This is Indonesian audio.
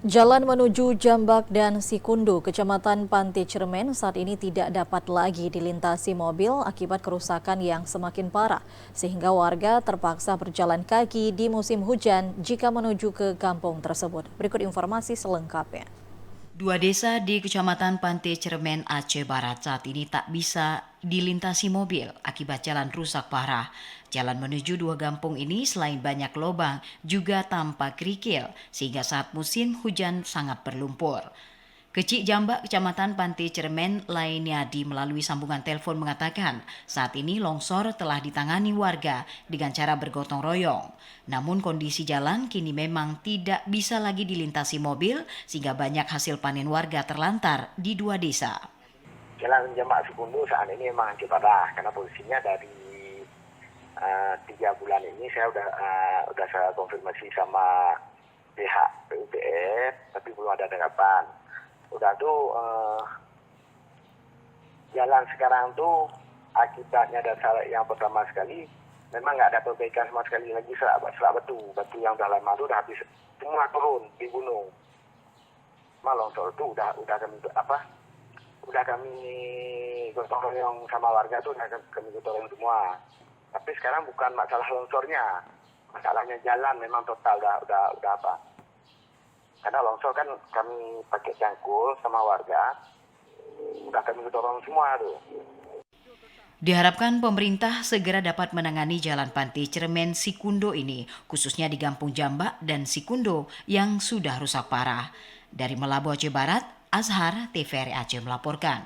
Jalan menuju Jambak dan Sikundo, Kecamatan Pantai Cermen saat ini tidak dapat lagi dilintasi mobil akibat kerusakan yang semakin parah, sehingga warga terpaksa berjalan kaki di musim hujan jika menuju ke kampung tersebut. Berikut informasi selengkapnya. Dua desa di Kecamatan Pantai Cermen, Aceh Barat saat ini tak bisa dilintasi mobil akibat jalan rusak parah. Jalan menuju dua kampung ini selain banyak lubang juga tampak kerikil sehingga saat musim hujan sangat berlumpur. Kecik Jambak, Kecamatan Pantai Cermen, Lainiadi melalui sambungan telepon mengatakan saat ini longsor telah ditangani warga dengan cara bergotong royong. Namun kondisi jalan kini memang tidak bisa lagi dilintasi mobil sehingga banyak hasil panen warga terlantar di dua desa. Jalan Jambak Sikundo saat ini memang hancur parah karena posisinya dari 3 bulan ini saya udah saya konfirmasi sama pihak PUPR tapi belum ada tanggapan. Udah tuh jalan sekarang tuh akibatnya dasar yang pertama sekali memang nggak ada perbaikan sama sekali lagi serak batu yang udah lama tuh udah habis semua turun di gunung. Longsor tuh udah kami gotong royong sama warga tuh udah kami gotong royong semua. Tapi sekarang bukan masalah longsornya, masalahnya jalan memang total udah apa? Karena longsor kan kami pakai cangkul sama warga, udah kami dorong semua tuh. Diharapkan pemerintah segera dapat menangani jalan Pantai Cermen Sikundo ini, khususnya di Kampung Jambak dan Sikundo yang sudah rusak parah. Dari Melabu, Aceh Barat, Azhar, TVRI Aceh melaporkan.